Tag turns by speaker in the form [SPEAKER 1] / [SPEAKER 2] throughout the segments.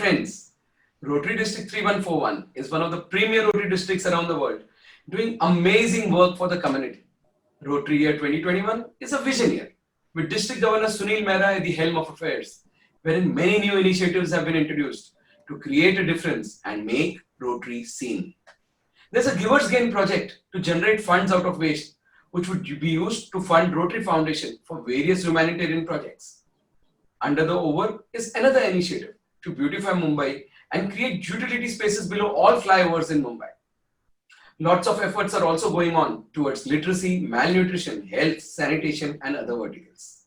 [SPEAKER 1] friends, Rotary District 3141 is one of the premier Rotary districts around the world, doing amazing work for the community. Rotary Year 2021 is a vision year, with District Governor Sunil Mehra at the helm of affairs, wherein many new initiatives have been introduced to create a difference and make Rotary seen. There's a Givers Gain project to generate funds out of waste, which would be used to fund Rotary Foundation for various humanitarian projects. Under the Over is another initiative to beautify Mumbai and create utility spaces below all flyovers in Mumbai. Lots of efforts are also going on towards literacy, malnutrition, health, sanitation, and other verticals.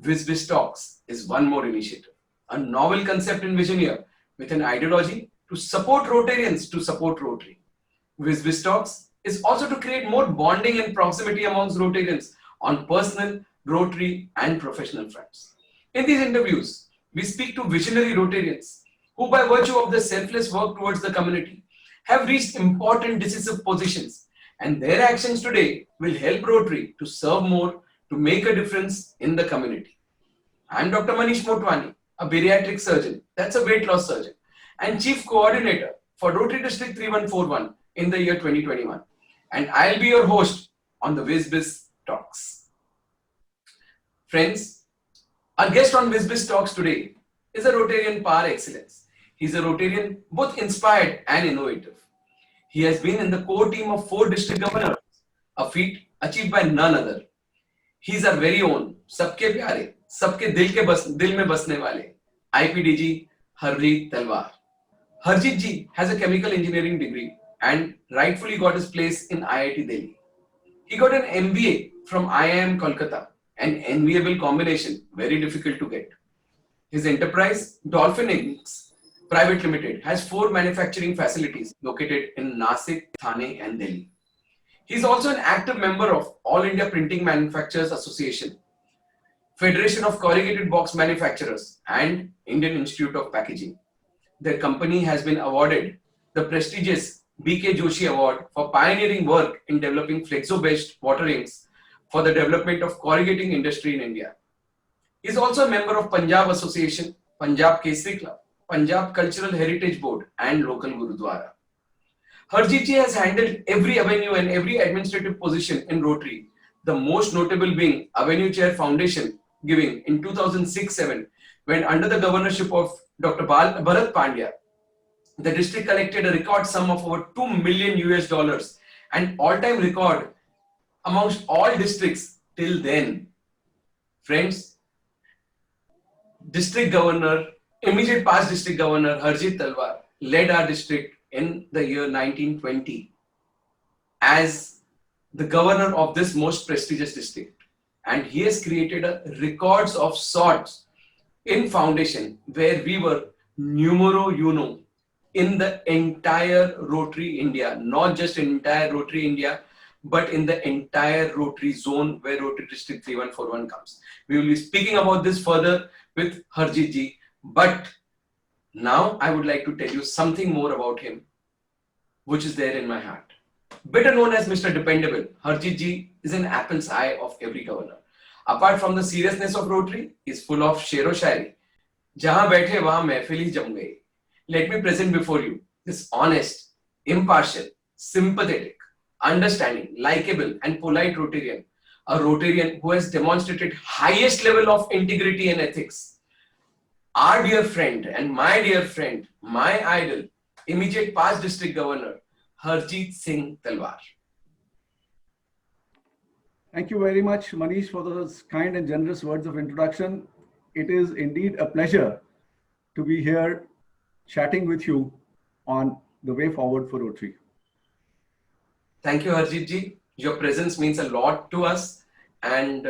[SPEAKER 1] WizBiz Talks is one more initiative, a novel concept in vision here with an ideology to support Rotarians to support Rotary. WizBiz Talks is also to create more bonding and proximity amongst Rotarians on personal, Rotary, and professional fronts. In these interviews, we speak to visionary Rotarians who, by virtue of their selfless work towards the community, have reached important decisive positions, and their actions today will help Rotary to serve more, to make a difference in the community. I'm Dr. Manish Motwani, a bariatric surgeon, that's a weight loss surgeon, and Chief Coordinator for Rotary District 3141 in the year 2021. And I'll be your host on the WizBiz Talks. Friends, our guest on WizBiz Talks today is a Rotarian par excellence. He's a Rotarian both inspired and innovative. He has been in the core team of 4 district governors, a feat achieved by none other. He's our very own, सबके प्यारे, सबके दिल में बसने वाले, IPDG Harjeet Talwar. Harjeet ji has a chemical engineering degree and rightfully got his place in IIT Delhi. He got an MBA from IIM Kolkata, an enviable combination, very difficult to get. His enterprise, Dolphin Inc. Private Limited, has 4 manufacturing facilities located in Nasik, Thane, and Delhi. He is also an active member of All India Printing Manufacturers Association, Federation of Corrugated Box Manufacturers, and Indian Institute of Packaging. Their company has been awarded the prestigious B.K. Joshi Award for pioneering work in developing flexo-based water inks for the development of corrugating industry in India. He is also a member of Punjab Association, Punjab Kesari Club, Punjab Cultural Heritage Board, and local Gurudwara. Harjeet ji has handled every avenue and every administrative position in Rotary, the most notable being Avenue Chair Foundation giving in 2006-07, when under the governorship of Dr. Bharat Pandya, the district collected a record sum of over $2 million and all-time record amongst all districts till then. Friends, District Governor, immediate past District Governor Harjeet Talwar led our district in the year 1920 as the governor of this most prestigious district, and he has created a records of sorts in foundation where we were numero uno in the entire Rotary India, not just in entire Rotary India, but in the entire Rotary zone where Rotary District 3141 comes. We will be speaking about this further with Harjeet ji, but now I would like to tell you something more about him, which is there in my heart. Better known as Mr. Dependable, Harjeet ji is an apple's eye of every governor. Apart from the seriousness of Rotary, he is full of shero shairi. Jahan baithe wahan mehfil hi jam gayi. Let me present before you this honest, impartial, sympathetic, understanding, likable, and polite Rotarian, a Rotarian who has demonstrated highest level of integrity and ethics. Our dear friend and my dear friend, my idol, immediate past district governor, Harjeet Singh Talwar.
[SPEAKER 2] Thank you very much, Manish, for those kind and generous words of introduction. It is indeed a pleasure to be here chatting with you on the way forward for Rotary.
[SPEAKER 1] Thank you, Harjeet ji. Your presence means a lot to us. And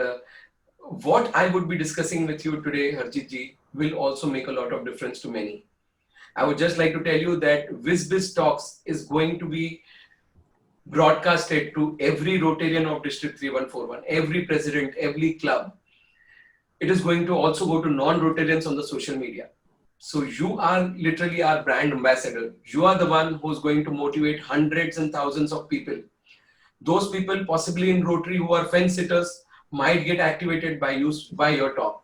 [SPEAKER 1] what I would be discussing with you today, Harjeet ji, will also make a lot of difference to many. I would just like to tell you that WizBiz Talks is going to be broadcasted to every Rotarian of District 3141, every president, every club. It is going to also go to non-Rotarians on the social media. So you are literally our brand ambassador. You are the one who's going to motivate hundreds and thousands of people. Those people possibly in Rotary who are fence sitters might get activated by your talk.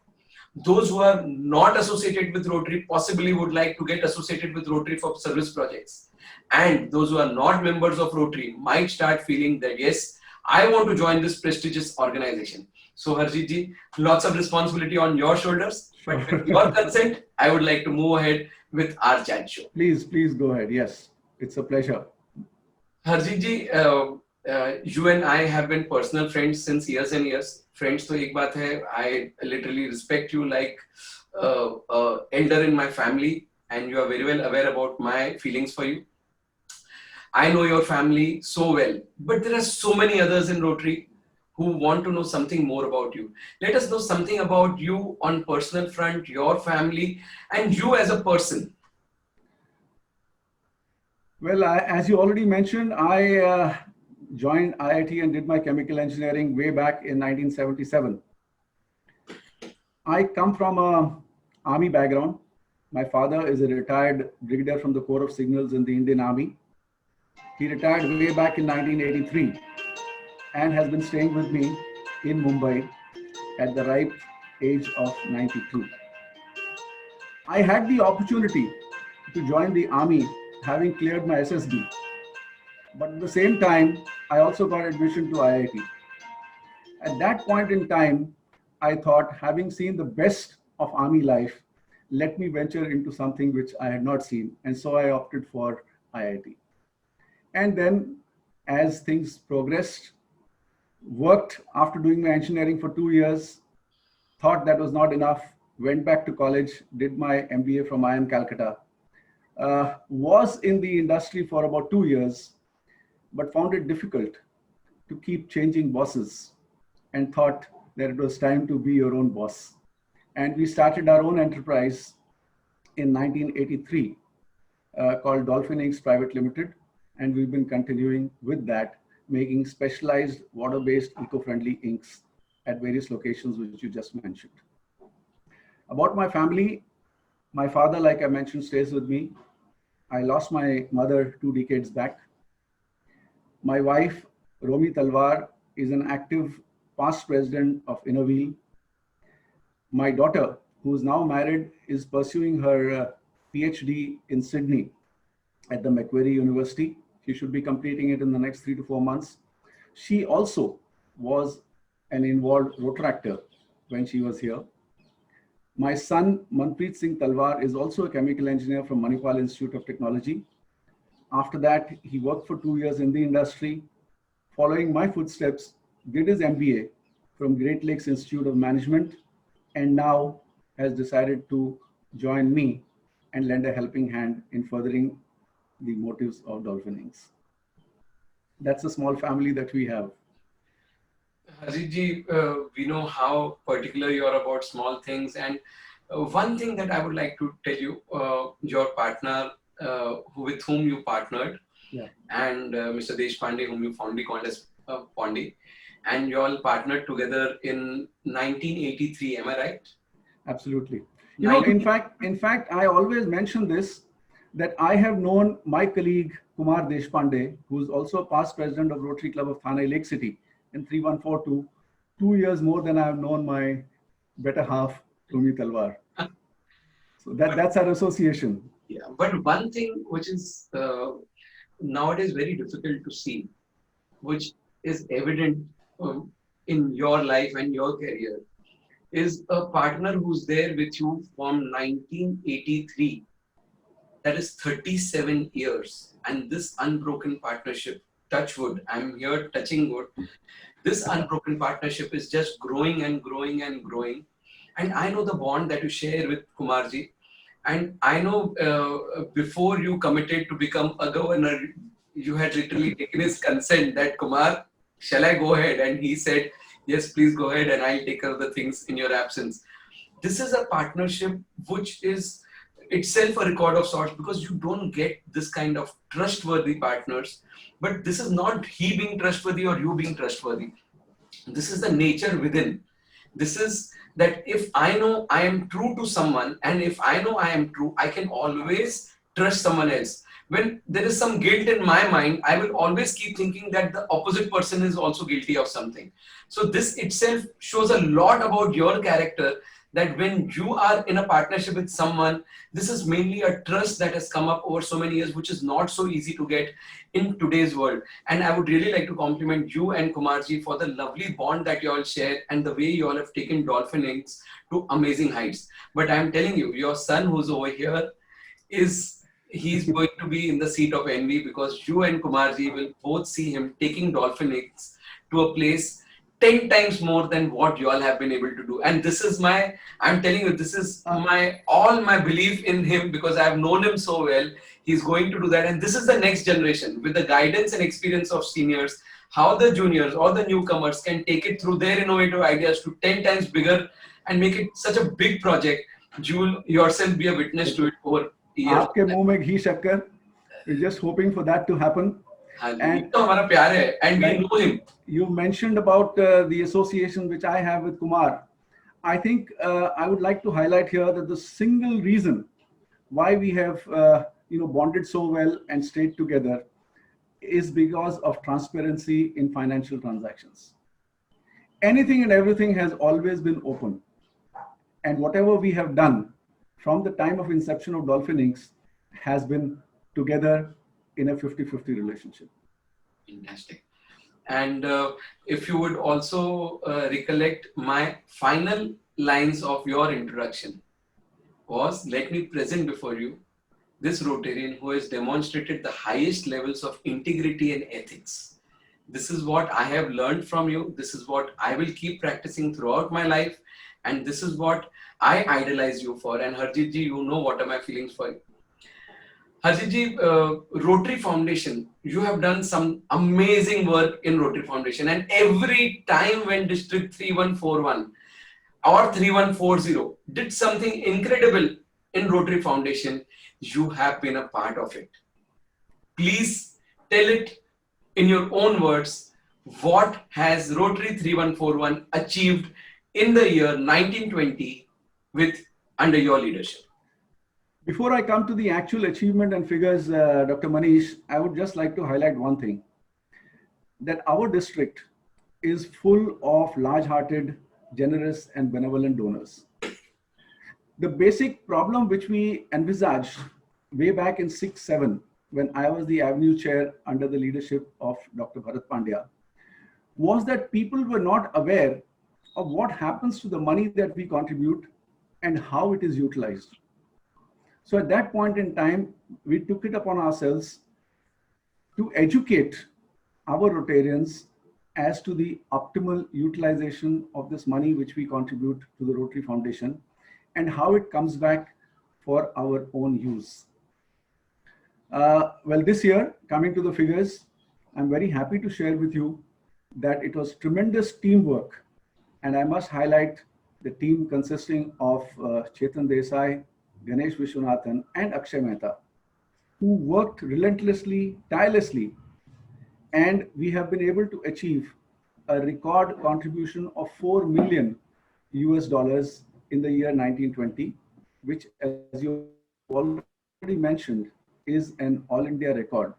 [SPEAKER 1] Those who are not associated with Rotary possibly would like to get associated with Rotary for service projects. And those who are not members of Rotary might start feeling that, yes, I want to join this prestigious organization. So Harjeet ji, lots of responsibility on your shoulders. But with your consent, I would like to move ahead with our chat show.
[SPEAKER 2] Please go ahead. Yes, it's a pleasure.
[SPEAKER 1] Harjeet ji, you and I have been personal friends since years and years. Friends to ek baat hai, I literally respect you like elder in my family, and you are very well aware about my feelings for you. I know your family so well, but there are so many others in Rotary who want to know something more about you. Let us know something about you on personal front, your family, and you as a person.
[SPEAKER 2] Well, as you already mentioned, I joined IIT and did my chemical engineering way back in 1977. I come from an army background. My father is a retired brigadier from the Corps of Signals in the Indian Army. He retired way back in 1983 and has been staying with me in Mumbai at the ripe age of 92. I had the opportunity to join the army having cleared my SSB. But at the same time, I also got admission to IIT. At that point in time, I thought, having seen the best of army life, let me venture into something which I had not seen. And so I opted for IIT. And then as things progressed, worked after doing my engineering for 2 years, thought that was not enough, went back to college, did my MBA from IIM Calcutta, was in the industry for about 2 years, but found it difficult to keep changing bosses and thought that it was time to be your own boss. And we started our own enterprise in 1983 called Dolphin Inks Private Limited. And we've been continuing with that, making specialized water-based eco-friendly inks at various locations which you just mentioned. About my family, my father, like I mentioned, stays with me. I lost my mother 2 decades back. My wife, Romi Talwar, is an active past president of Innoveel. My daughter, who is now married, is pursuing her PhD in Sydney at the Macquarie University. She should be completing it in the next 3 to 4 months. She also was an involved Rotaractor when she was here. My son, Manpreet Singh Talwar, is also a chemical engineer from Manipal Institute of Technology. After that, he worked for 2 years in the industry. Following my footsteps, did his MBA from Great Lakes Institute of Management, and now has decided to join me and lend a helping hand in furthering the motives of Dolphin Inks. That's a small family that we have.
[SPEAKER 1] Harjeet ji, we know how particular you are about small things, and one thing that I would like to tell you, your partner with whom you partnered, and Mr. Deshpande, whom you fondly called as Pondy, and you all partnered together in 1983. Am I right?
[SPEAKER 2] Absolutely. You know, in fact, I always mention this, that I have known my colleague Kumar Deshpande, who is also a past president of Rotary Club of Thane Lake City in 3142, 2 years more than I have known my better half, Romi Talwar. So that's our association.
[SPEAKER 1] Yeah, but one thing which is nowadays very difficult to see, which is evident in your life and your career, is a partner who's there with you from 1983. That is 37 years. And this unbroken partnership, touch wood, I'm here touching wood. This unbroken partnership is just growing and growing and growing. And I know the bond that you share with Kumarji. And I know before you committed to become a governor, you had literally taken his consent that, Kumar, shall I go ahead? And he said, yes, please go ahead and I'll take care of the things in your absence. This is a partnership which is itself a record of sorts, because you don't get this kind of trustworthy partners. But this is not he being trustworthy or you being trustworthy. This is the nature within. This is that if I know I am true to someone, and if I know I am true, I can always trust someone else. When there is some guilt in my mind, I will always keep thinking that the opposite person is also guilty of something. So this itself shows a lot about your character, that when you are in a partnership with someone, this is mainly a trust that has come up over so many years, which is not so easy to get in today's world. And I would really like to compliment you and Kumarji for the lovely bond that you all share and the way you all have taken Dolphin Inc. to amazing heights. But I'm telling you, your son who's over here he's going to be in the seat of envy, because you and Kumarji will both see him taking Dolphin Inc. to a place 10 times more than what you all have been able to do. And I'm telling you, this is all my belief in him, because I have known him so well. He's going to do that. And this is the next generation, with the guidance and experience of seniors, how the juniors or the newcomers can take it through their innovative ideas to 10 times bigger and make it such a big project. You will yourself be a witness to it over years.
[SPEAKER 2] आपके मुंह में घी शक्कर. We're just hoping for that to happen.
[SPEAKER 1] And we know him.
[SPEAKER 2] You mentioned about the association which I have with Kumar. I think I would like to highlight here that the single reason why we have bonded so well and stayed together is because of transparency in financial transactions. Anything and everything has always been open, and whatever we have done from the time of inception of Dolphin Inc. has been together in a 50-50 relationship.
[SPEAKER 1] Fantastic. And if you would also recollect, my final lines of your introduction was, let me present before you this Rotarian who has demonstrated the highest levels of integrity and ethics. This is what I have learned from you. This is what I will keep practicing throughout my life. And this is what I idolize you for. And Harjeet ji, you know what are my feelings for you. Harjeet ji, Rotary Foundation, you have done some amazing work in Rotary Foundation. And every time when District 3141 or 3140 did something incredible in Rotary Foundation, you have been a part of it. Please tell it in your own words. What has Rotary 3141 achieved in the year 1920 under your leadership?
[SPEAKER 2] Before I come to the actual achievement and figures, Dr. Manish, I would just like to highlight one thing, that our district is full of large-hearted, generous and benevolent donors. The basic problem which we envisaged way back in 6-7, when I was the Avenue Chair under the leadership of Dr. Bharat Pandya, was that people were not aware of what happens to the money that we contribute and how it is utilized. So at that point in time, we took it upon ourselves to educate our Rotarians as to the optimal utilization of this money which we contribute to the Rotary Foundation and how it comes back for our own use. Well, this year, coming to the figures, I'm very happy to share with you that it was tremendous teamwork. And I must highlight the team consisting of Chetan Desai, Ganesh Vishwanathan and Akshay Mehta, who worked relentlessly, tirelessly, and we have been able to achieve a record contribution of $4 million in the year 1920, which, as you already mentioned, is an all India record,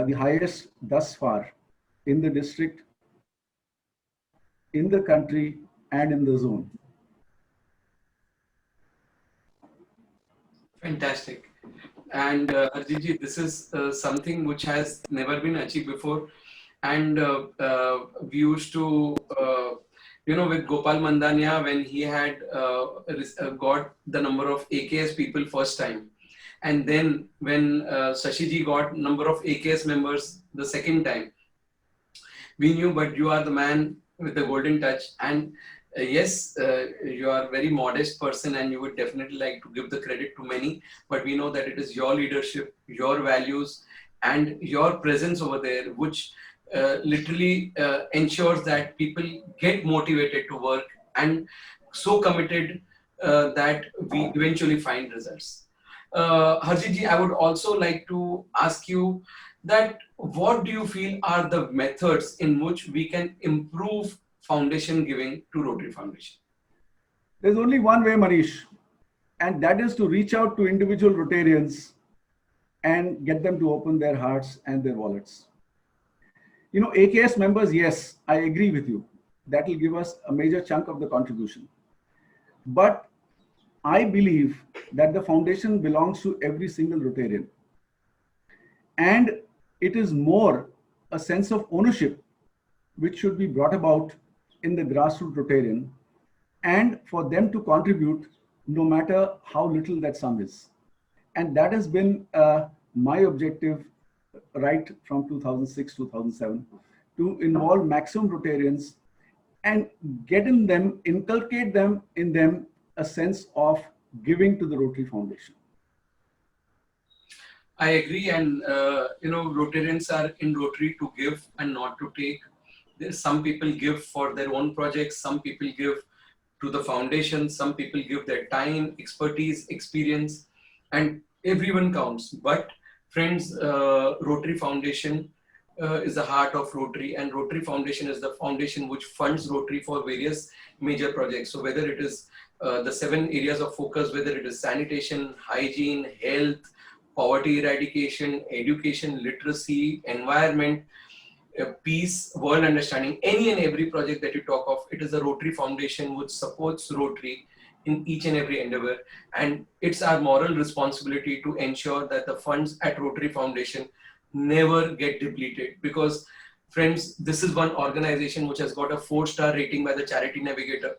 [SPEAKER 2] the highest thus far in the district, in the country and in the zone.
[SPEAKER 1] Fantastic. And Harjeet ji, this is something which has never been achieved before. And we used to, with Gopal Mandania, when he had got the number of AKS people first time. And then when Shashi ji got number of AKS members the second time, we knew, but you are the man with the golden touch. And yes, you are a very modest person and you would definitely like to give the credit to many, but we know that it is your leadership, your values and your presence over there, which literally ensures that people get motivated to work and so committed that we eventually find results. Harjeet ji, I would also like to ask you that what do you feel are the methods in which we can improve foundation giving to Rotary Foundation?
[SPEAKER 2] There's only one way, Manish, and that is to reach out to individual Rotarians and get them to open their hearts and their wallets. AKS members, yes, I agree with you. That will give us a major chunk of the contribution. But I believe that the foundation belongs to every single Rotarian. And it is more a sense of ownership which should be brought about in the grassroots Rotarian, and for them to contribute no matter how little that sum is. And that has been my objective right from 2006, 2007, to involve maximum Rotarians and inculcate them in them a sense of giving to the Rotary Foundation.
[SPEAKER 1] I agree, and Rotarians are in Rotary to give and not to take. There's some people give for their own projects, some people give to the foundation, some people give their time, expertise, experience, and everyone counts. But friends, Rotary Foundation is the heart of Rotary, and Rotary Foundation is the foundation which funds Rotary for various major projects. So whether it is the 7 areas of focus, whether it is sanitation, hygiene, health, poverty eradication, education, literacy, environment, peace, world understanding, any and every project that you talk of, it is the Rotary Foundation which supports Rotary in each and every endeavor. And it's our moral responsibility to ensure that the funds at Rotary Foundation never get depleted. Because friends, this is one organization which has got a 4-star rating by the Charity Navigator.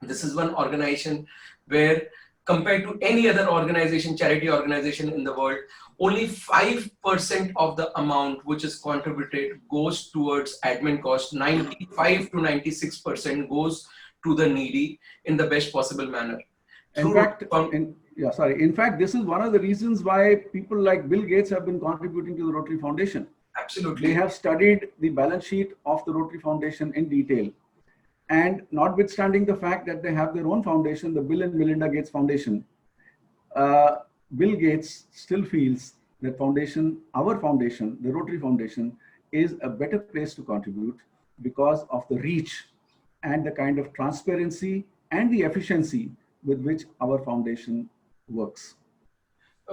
[SPEAKER 1] This is one organization where, compared to any other organization, charity organization in the world, only 5% of the amount which is contributed goes towards admin cost. 95 to 96% goes to the needy in the best possible manner.
[SPEAKER 2] In fact, this is one of the reasons why people like Bill Gates have been contributing to the Rotary Foundation.
[SPEAKER 1] Absolutely.
[SPEAKER 2] They have studied the balance sheet of the Rotary Foundation in detail. And notwithstanding the fact that they have their own foundation, the Bill and Melinda Gates Foundation, Bill Gates still feels that our foundation, the Rotary Foundation, is a better place to contribute because of the reach and the kind of transparency and the efficiency with which our foundation works.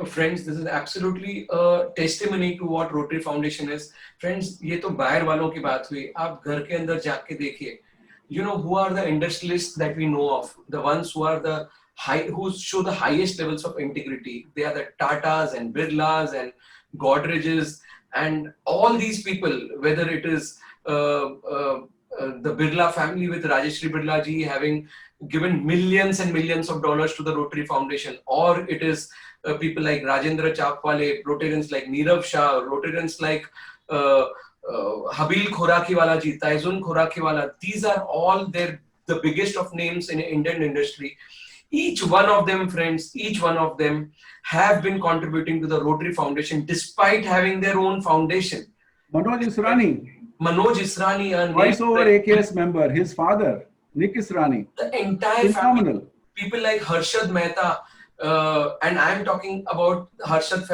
[SPEAKER 1] Friends, this is absolutely a testimony to what Rotary Foundation is. Friends, ये तो बाहर वालों की बात हुई. आप घर के अंदर जाके देखिए. You know who are the industrialists that we know of? The ones who are who show the highest levels of integrity. They are the Tatas and Birlas and Godreges and all these people. Whether it is the Birla family with Rajeshri Birla ji having given millions and millions of dollars to the Rotary Foundation, or it is people like Rajendra Chapwale, Rotarians like Nirav Shah, Rotarians like Habil Khorakiwala ji, Taizun Khorakiwala. These are all the biggest of names in Indian industry. Each one of them, friends, each one of them have been contributing to the Rotary Foundation despite having their own foundation.
[SPEAKER 2] Manoj Israni,
[SPEAKER 1] a
[SPEAKER 2] voice-over AKS member, his father, Nick Israni.
[SPEAKER 1] The entire
[SPEAKER 2] phenomenal
[SPEAKER 1] family. People like Harshad Mehta, and I'm talking about Harshad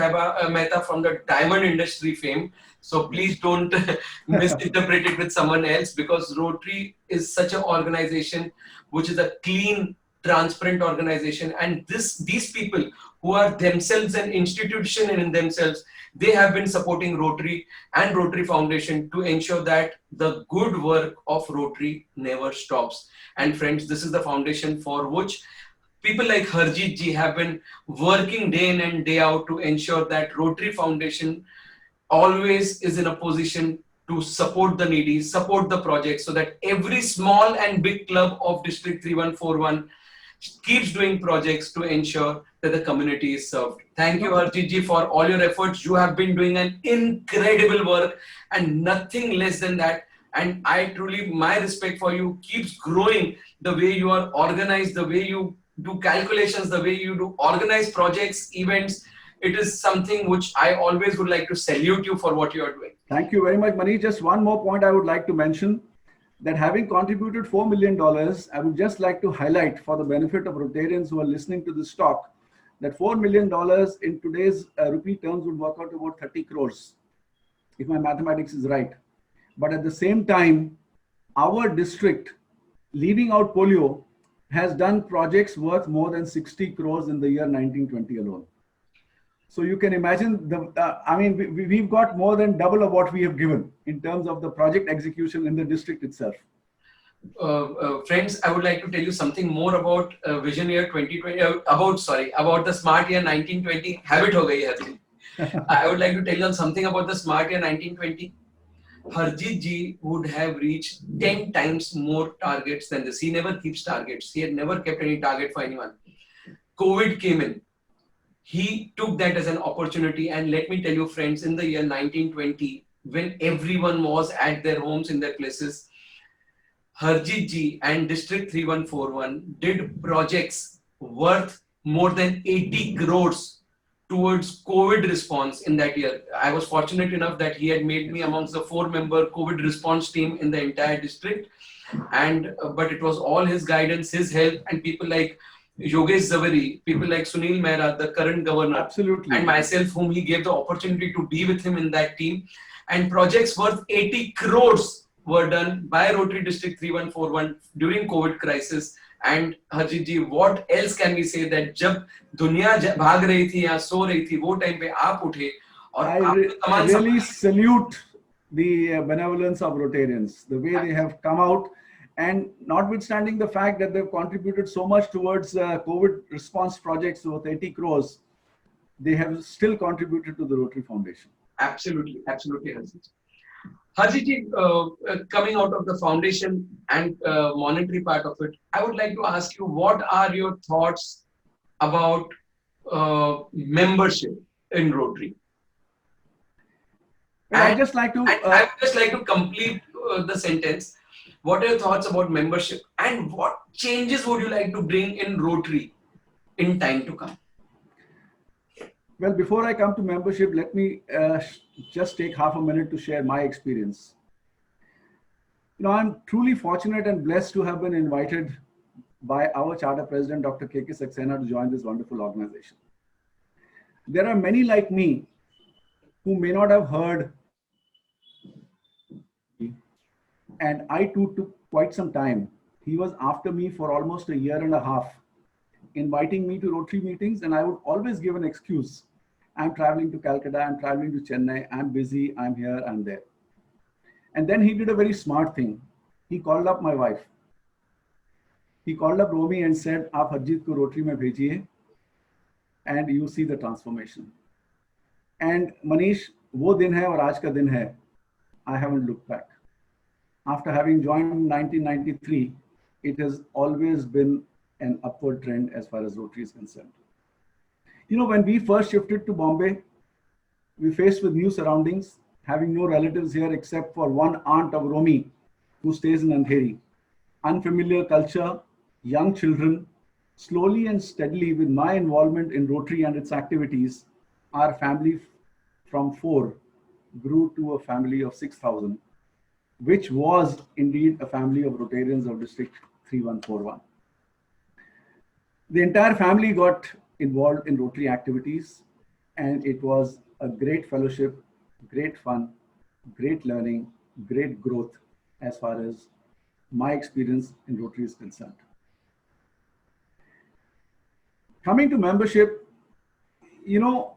[SPEAKER 1] Mehta from the diamond industry fame. So please don't misinterpret it with someone else, because Rotary is such an organization which is a clean, transparent organization. And these people who are themselves an institution in themselves, they have been supporting Rotary and Rotary Foundation to ensure that the good work of Rotary never stops. And friends, this is the foundation for which people like Harjeet ji have been working day in and day out to ensure that Rotary Foundation always is in a position to support the needy, support the project, so that every small and big club of District 3141 keeps doing projects to ensure that the community is served. Thank you, Harjeet ji, for all your efforts. You have been doing an incredible work and nothing less than that. And my respect for you keeps growing. The way you are organized, the way you do calculations, the way you do organize projects, events, it is something which I always would like to salute you for what you are doing.
[SPEAKER 2] Thank you very much, Manish. Just one more point I would like to mention, that having contributed $4 million, I would just like to highlight for the benefit of Rotarians who are listening to this talk, that $4 million in today's rupee terms would work out to about 30 crores, if my mathematics is right. But at the same time, our district, leaving out polio, has done projects worth more than 60 crores in the year 1920 alone. So you can imagine, we've got more than double of what we have given in terms of the project execution in the district itself.
[SPEAKER 1] Friends, I would like to tell you something more about Vision Year 2020. About the Smart Year 1920. Habit ho gayi hai. I would like to tell you something about the Smart Year 1920. Harjeet ji would have reached 10 times more targets than this. He never keeps targets. He had never kept any target for anyone. COVID came in. He took that as an opportunity. And let me tell you, friends, in the year 1920, when everyone was at their homes in their places, Harjeet ji and District 3141 did projects worth more than 80 crores towards COVID response in that year. I was fortunate enough that he had made me amongst the 4-member COVID response team in the entire district. And but it was all his guidance, his help, and people like Yogesh Zaveri, people like Sunil Mehra, the current governor,
[SPEAKER 2] Absolutely.
[SPEAKER 1] and myself, whom he gave the opportunity to be with him in that team. And projects worth 80 crores were done by Rotary District 3141 during COVID crisis. And Harjeet ji, what else can we say that जब दुनिया भाग रही थी या सो रही थी, वो time पे आप उठे और
[SPEAKER 2] I really salute the benevolence of Rotarians, the way they have come out, and notwithstanding the fact that they've contributed so much towards COVID response projects worth 80 crores, they have still contributed to the Rotary Foundation.
[SPEAKER 1] Absolutely, absolutely, Harjeet. Harjeet ji, coming out of the foundation and monetary part of it, I would like to ask you, what are your thoughts about membership in Rotary?
[SPEAKER 2] I would just like
[SPEAKER 1] to complete the sentence. What are your thoughts about membership, and what changes would you like to bring in Rotary in time to come?
[SPEAKER 2] Well, before I come to membership, let me just take half a minute to share my experience. You know, I'm truly fortunate and blessed to have been invited by our charter president, Dr. K.K. Saxena, to join this wonderful organization. There are many like me who may not have heard, and I too took quite some time. He was after me for almost a year and a half, inviting me to Rotary meetings, and I would always give an excuse. I'm traveling to Calcutta, I'm traveling to Chennai, I'm busy, I'm here, I'm there. And then he did a very smart thing. He called up my wife. He called up Romi and said, "Aap Harjeet ko Rotary mein bhejiye, and you see the transformation." And Manish, wo din hai aur aaj ka din hai, I haven't looked back. After having joined in 1993, it has always been an upward trend as far as Rotary is concerned. You know, when we first shifted to Bombay, we faced with new surroundings, having no relatives here except for one aunt of Romi who stays in Andheri. Unfamiliar culture, young children. Slowly and steadily, with my involvement in Rotary and its activities, our family from 4 grew to a family of 6,000, which was indeed a family of Rotarians of District 3141. The entire family got involved in Rotary activities, and it was a great fellowship, great fun, great learning, great growth as far as my experience in Rotary is concerned. Coming to membership, you know,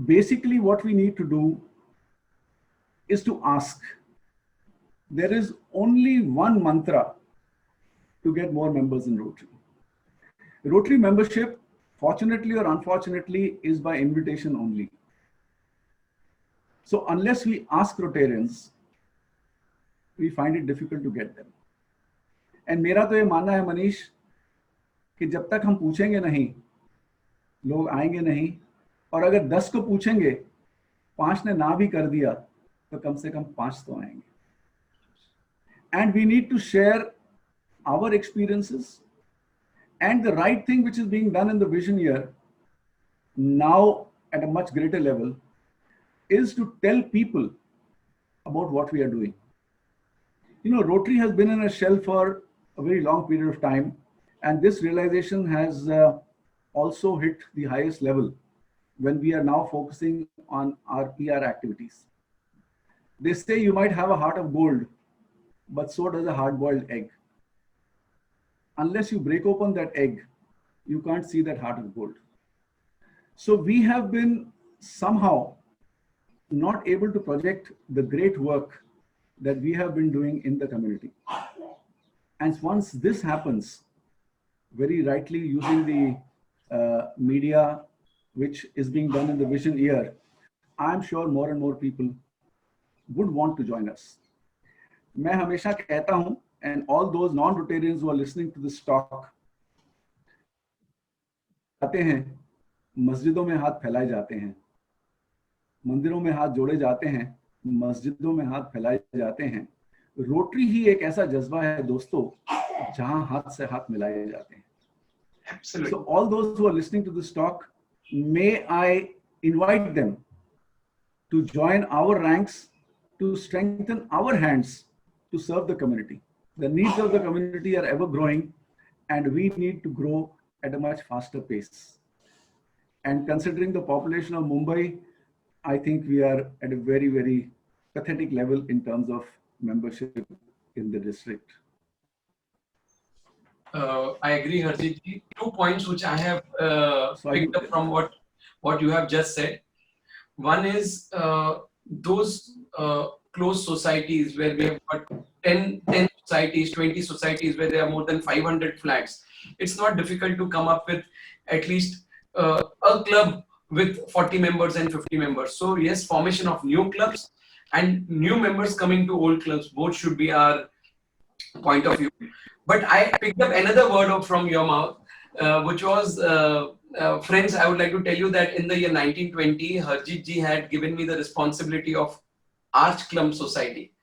[SPEAKER 2] basically what we need to do is to ask. There is only one mantra to get more members in Rotary. Rotary membership, fortunately or unfortunately, is by invitation only. So unless we ask Rotarians, we find it difficult to get them. And मेरा तो ये मानना है मनीष कि जब तक हम पूछेंगे नहीं, लोग आएंगे नहीं, और अगर 10 को पूछेंगे, 5 ने ना भी कर दिया, तो कम से कम 5 तो आएंगे. And we need to share our experiences, and the right thing which is being done in the Vision Year now at a much greater level is to tell people about what we are doing. You know, Rotary has been in a shell for a very long period of time, and this realization has also hit the highest level when we are now focusing on our PR activities. They say you might have a heart of gold, but so does a hard-boiled egg. Unless you break open that egg, you can't see that heart of gold. So we have been somehow not able to project the great work that we have been doing in the community. And once this happens, very rightly using the media, which is being done in the Vision Year, I'm sure more and more people would want to join us. मैं हमेशा कहता हूं, and all those non-Rotarians who are listening to this talk, आते हैं, मस्जिदों में हाथ फैलाए जाते हैं, मंदिरों में हाथ जोड़े जाते हैं, मस्जिदों में हाथ फैलाए जाते हैं. रोटरी ही एक ऐसा जज्बा है दोस्तों, जहां हाथ से हाथ मिलाए जाते हैं.
[SPEAKER 1] Absolutely.
[SPEAKER 2] So all those who are listening to this talk, may I invite them to join our ranks, to strengthen our hands to serve the community. The needs of the community are ever growing, and we need to grow at a much faster pace. And considering the population of Mumbai, I think we are at a very, very pathetic level in terms of membership in the district.
[SPEAKER 1] I agree, Harjeet ji. 2 points which I have picked up from what you have just said. One is those close societies where we have got 10 societies, 20 societies where there are more than 500 flats. It's not difficult to come up with at least a club with 40 members and 50 members. So yes, formation of new clubs and new members coming to old clubs, both should be our point of view. But I picked up another word from your mouth, which was, friends, I would like to tell you that in the year 1920, Harjeet ji had given me the responsibility of Arch Clump Society.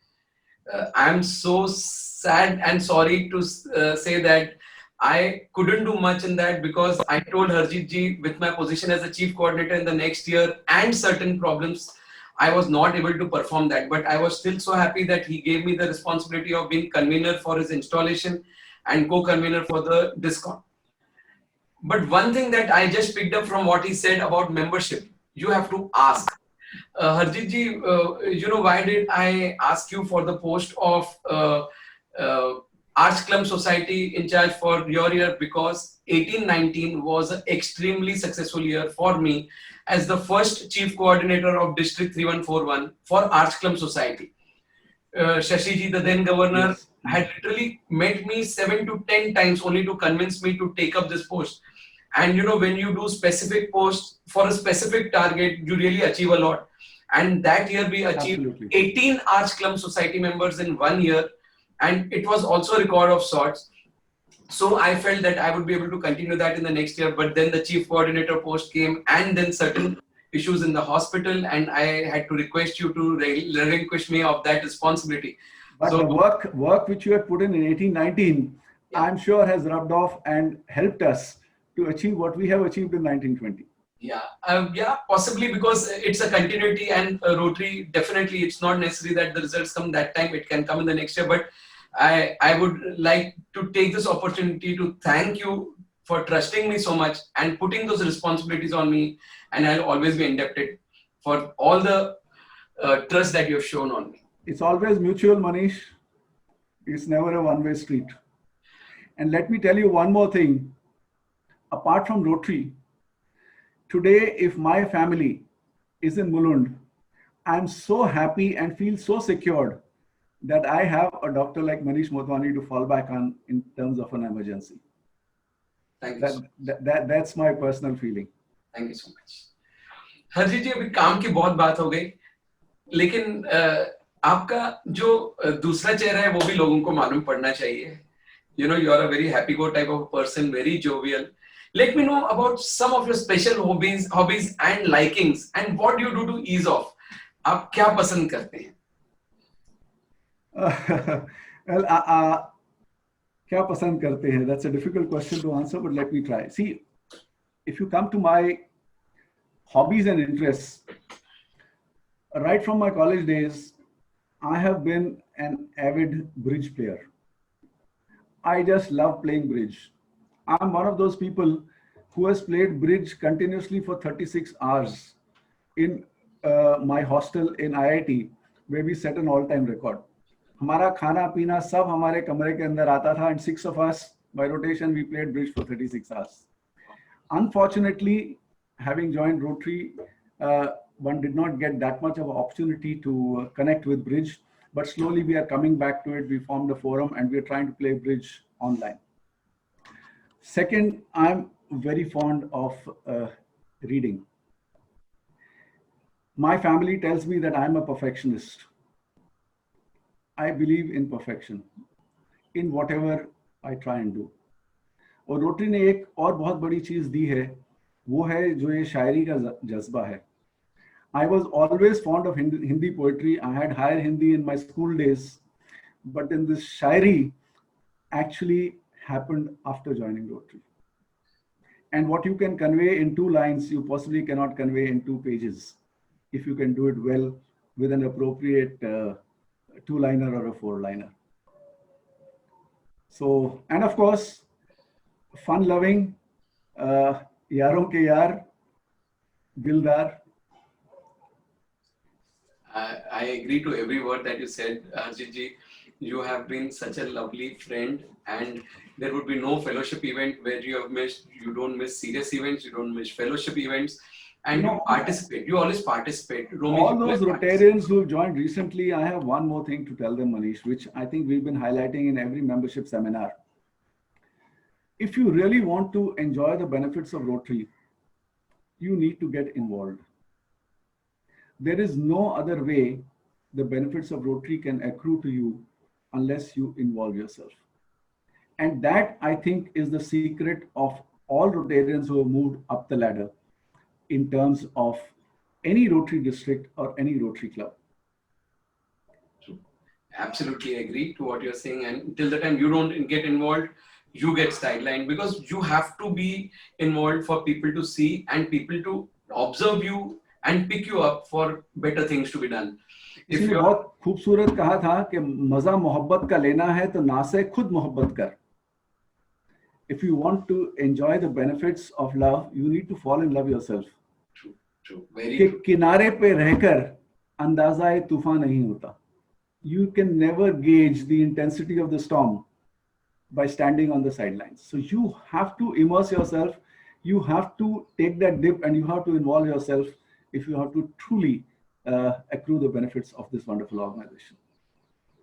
[SPEAKER 1] I am so sad and sorry to say that I couldn't do much in that, because I told Harjeet ji, with my position as the chief coordinator in the next year and certain problems, I was not able to perform that. But I was still so happy that he gave me the responsibility of being convener for his installation and co-convener for the DISCON. But one thing that I just picked up from what he said about membership, you have to ask. Harjeet ji, you know, why did I ask you for the post of Arch Clump Society in charge for your year? Because 18-19 was an extremely successful year for me as the first chief coordinator of District 3141 for Arch Clump Society. Shashi ji, the then governor, yes, had literally met me 7 to 10 times only to convince me to take up this post. And you know, when you do specific posts for a specific target, you really achieve a lot. And that year we achieved Absolutely. 18 Arch Clump Society members in 1 year. And it was also a record of sorts. So I felt that I would be able to continue that in the next year. But then the chief coordinator post came, and then certain issues in the hospital, and I had to request you to relinquish me of that responsibility.
[SPEAKER 2] But so, the work which you had put in 18-19, yeah, I'm sure has rubbed off and helped us to achieve what we have achieved in 1920.
[SPEAKER 1] Yeah, yeah, possibly, because it's a continuity, and Rotary, definitely it's not necessary that the results come that time, it can come in the next year. But I would like to take this opportunity to thank you for trusting me so much and putting those responsibilities on me, and I'll always be indebted for all the trust that you have shown on me.
[SPEAKER 2] It's always mutual, Manish. It's never a one-way street. And let me tell you one more thing. Apart from Rotary, today, if my family is in Mulund, I'm so happy and feel so secured that I have a doctor like Manish Motwani to fall back on in terms of an emergency.
[SPEAKER 1] Thank you.
[SPEAKER 2] That's my personal feeling.
[SPEAKER 1] Thank you so much. Harjeet ji, अभी काम की बहुत बात हो गई, लेकिन आपका जो दूसरा चेहरा है वो भी लोगों को मालूम पड़ना चाहिए. You know, you are a very happy-go type of person, very jovial. Let me know about some of your special hobbies and likings, and what you do to ease off. आप क्या पसंद करते हैं?
[SPEAKER 2] Well, क्या पसंद करते हैं? That's a difficult question to answer, but let me try. See, if you come to my hobbies and interests, right from my college days, I have been an avid bridge player. I just love playing bridge. I'm one of those people who has played bridge continuously for 36 hours in my hostel in IIT, where we set an all-time record. हमारा खाना पीना सब हमारे कमरे के अंदर आता था, and 6 of us by rotation we played bridge for 36 hours. Unfortunately, having joined Rotary, one did not get that much of an opportunity to connect with bridge. but slowly we are coming back to it. We formed a forum and we are trying to play bridge online. Second, I'm very fond of reading. My family tells me that I'm a perfectionist. I believe in perfection in whatever I try and do. और rotary ने एक और बहुत बड़ी चीज दी है, वो है जो ये शायरी का जज्बा है. I was always fond of Hindi poetry. I had higher Hindi in my school days, but then this shairi actually happened after joining Rotary. And what you can convey in 2 lines, you possibly cannot convey in 2 pages, if you can do it well with an appropriate 2-liner or a 4-liner. So, and of course, fun-loving, yaron ke yaar, dildar.
[SPEAKER 1] I agree to every word that you said, Harjit ji. You have been such a lovely friend, and there would be no fellowship event where you have missed. You don't miss serious events, you don't miss fellowship events, and you participate. You always participate.
[SPEAKER 2] All those Rotarians who have joined recently, I have one more thing to tell them, Manish, which I think we've been highlighting in every membership seminar. If you really want to enjoy the benefits of Rotary, you need to get involved. There is no other way the benefits of Rotary can accrue to you unless you involve yourself. And that, I think, is the secret of all Rotarians who have moved up the ladder in terms of any Rotary district or any Rotary club.
[SPEAKER 1] True. Absolutely agree to what you're saying. And till the time you don't get involved, you get sidelined, because you have to be involved for people to see and people to observe you and pick you up for better things to be done.
[SPEAKER 2] इसलिए बहुत खूबसूरत कहा था कि मजा मोहब्बत का लेना है तो ना से खुद मोहब्बत कर. If you want to enjoy the benefits of love, you need to fall in love yourself.
[SPEAKER 1] True, true, very
[SPEAKER 2] कि
[SPEAKER 1] true.
[SPEAKER 2] किनारे पे रहकर अंदाज़ा तूफान नहीं होता. You can never gauge the intensity of the storm by standing on the sidelines. So you have to immerse yourself. You have to take that dip and you have to involve yourself if you have to truly accrue the benefits of this wonderful organization.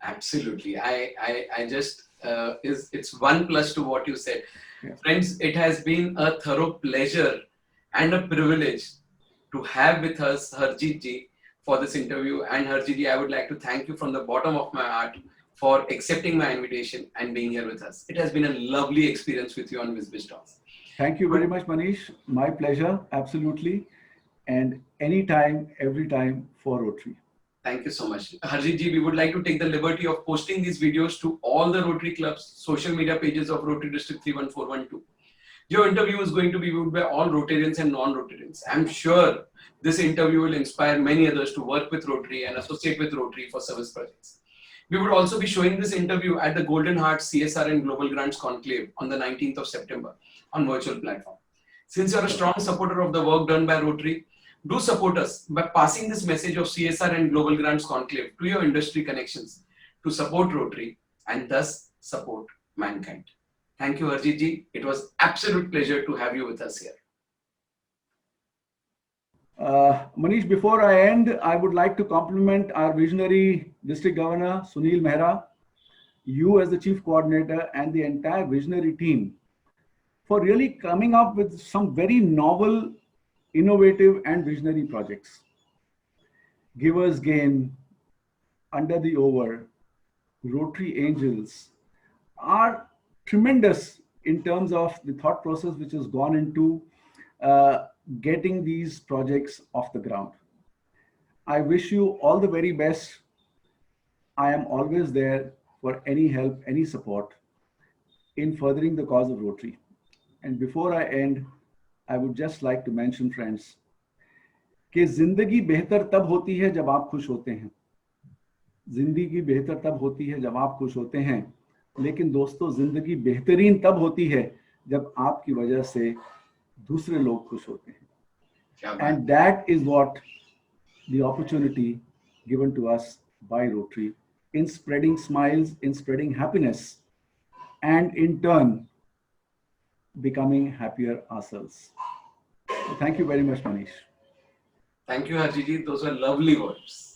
[SPEAKER 1] Absolutely. I just, it's 1+ to what you said.
[SPEAKER 2] Yeah.
[SPEAKER 1] Friends, it has been a thorough pleasure and a privilege to have with us Harjit ji for this interview. And Harjit ji, I would like to thank you from the bottom of my heart for accepting my invitation and being here with us. It has been a lovely experience with you on BizBiz Talks.
[SPEAKER 2] Thank you very much, Manish. My pleasure, absolutely. And anytime, every time for Rotary.
[SPEAKER 1] Thank you so much. Harjit ji, we would like to take the liberty of posting these videos to all the Rotary clubs, social media pages of Rotary District 31412. Your interview is going to be viewed by all Rotarians and non-Rotarians. I'm sure this interview will inspire many others to work with Rotary and associate with Rotary for service projects. We would also be showing this interview at the Golden Heart CSR and Global Grants Conclave on the 19th of September on virtual platform. Since you're a strong supporter of the work done by Rotary, do support us by passing this message of CSR and Global Grants Conclave to your industry connections to support Rotary and thus support mankind. Thank you, Harjit ji. It was absolute pleasure to have you with us here.
[SPEAKER 2] Manish, before I end, I would like to compliment our visionary District Governor, Sunil Mehra, you as the Chief Coordinator and the entire visionary team for really coming up with some very novel, innovative and visionary projects. Givers Gain, Under the Over, Rotary Angels are tremendous in terms of the thought process which has gone into getting these projects off the ground. I wish you all the very best. I am always there for any help, any support in furthering the cause of Rotary. And before I end, I would just like to mention, friends, कि जिंदगी बेहतर तब होती है जब आप खुश होते हैं. जिंदगी बेहतर तब होती है जब आप खुश होते हैं. लेकिन दोस्तों, जिंदगी बेहतरीन तब होती है जब आपकी वजह से दूसरे लोग खुश होते हैं. And that is what the opportunity given to us by Rotary in spreading smiles, in spreading happiness, and in turn becoming happier ourselves. So thank you very much, Manish.
[SPEAKER 1] Thank you, Harjit ji. Those were lovely words.